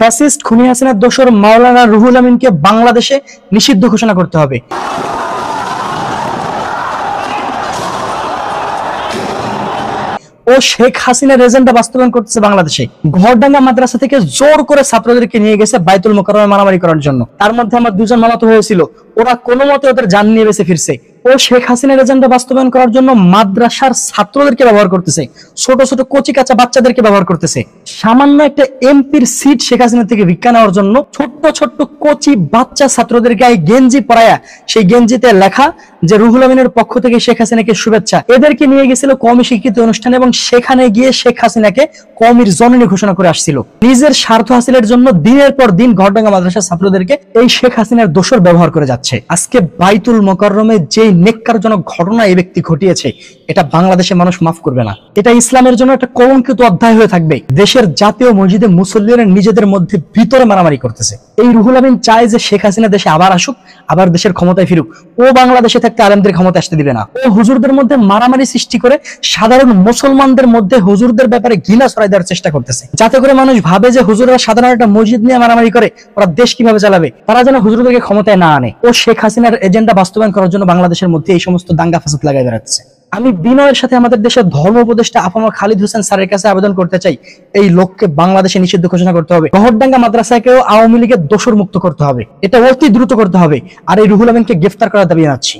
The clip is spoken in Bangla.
ফ্যাসিস্ট খুনি হাসিনার দোসর মাওলানা রুহুল আমিনকে বাংলাদেশে নিষিদ্ধ ঘোষণা করতে হবে। ও শেখ হাসিনার এজেন্ডা বাস্তবায়ন করতেছে বাংলাদেশে। ঘরডাঙ্গা মাদ্রাসা থেকে জোর করে ছাত্রদেরকে নিয়ে গেছে বাইতুল মোকাররমে মারামারি করার জন্য। তার মধ্যে আমার দুজন মামাতো হয়েছিল, ওরা কোনো মতে ওদের জান নিয়ে বেঁচে ফিরছে। ও শেখ হাসিনার এজেন্ডা বাস্তবায়ন করার জন্য মাদ্রাসার ছাত্রদেরকে ব্যবহার করতেছে, ছোট ছোট কচি কাঁচা বাচ্চাদেরকে ব্যবহার করতেছে। সামান্য একটা এমপির সিট শেখ হাসিনা থেকে ভিক্ষা নেওয়ার জন্য ছোট্ট ছোট্ট কচি বাচ্চা ছাত্রদেরকে এই গেঞ্জি পরায়া, সেই গেঞ্জিতে লেখা যে রুহুল আমিনের পক্ষ থেকে শেখ হাসিনাকে শুভেচ্ছা, এদেরকে নিয়ে গেছিল কওমি স্বীকৃতি অনুষ্ঠানে এবং সেখানে গিয়ে শেখ হাসিনাকে কওমির জননী ঘোষণা করে আসছিল। নিজের স্বার্থ হাসিলের জন্য দিনের পর দিন ঘরডাঙ্গা মাদ্রাসার ছাত্রদেরকে এই শেখ হাসিনার দোসর ব্যবহার করে যাচ্ছে। আজকে বাইতুল মোকাররমে যে নেক্কারজনক ঘটনা এই ব্যক্তি ঘটিয়েছে, এটা বাংলাদেশের মানুষ মাফ করবে না। এটা ইসলামের জন্য একটা কলঙ্কিত অধ্যায় হয়ে থাকবে। দেশের জাতীয় মসজিদে মুসল্লিরা নিজেদের মধ্যে ভিতরে মারামারি করতেছে। এই রুহুল আমিন চায় যে শেখ হাসিনা দেশে আবার আসুক, আবার দেশের ক্ষমতায় ফিরুক। ও বাংলাদেশে থাকতে আলেমদের ক্ষমতা আসতে দিবে না। ও হুজুরদের মধ্যে মারামারি সৃষ্টি করে সাধারণ মুসলমানদের মধ্যে হুজুরদের ব্যাপারে ঘৃণা ছড়াই দেওয়ার চেষ্টা করতেছে, যাতে করে মানুষ ভাবে যে হুজুররা সাধারণ একটা মসজিদ নিয়ে মারামারি করে, ওরা দেশ কিভাবে চালাবে, তারা যেন হুজুরদেরকে ক্ষমতায় না আনে। ও শেখ হাসিনার এজেন্ডা বাস্তবায়ন করার জন্য বাংলাদেশের মধ্যে এই সমস্ত দাঙ্গা ফাসাদ লাগাই বেড়াচ্ছে। আমি বিনয়ের সাথে আমাদের দেশের ধর্ম উপদেষ্টা আফামা খালিদ হোসেন স্যারের কাছে আবেদন করতে চাই, এই লোককে বাংলাদেশে নিষিদ্ধ ঘোষণা করতে হবে। গহরডাঙ্গা মাদ্রাসাকেও আওয়ামী লীগের দোসর মুক্ত করতে হবে, এটা অতি দ্রুত করতে হবে। আর এই রুহুল আমিনকে গ্রেফতার করার দাবি জানাচ্ছি।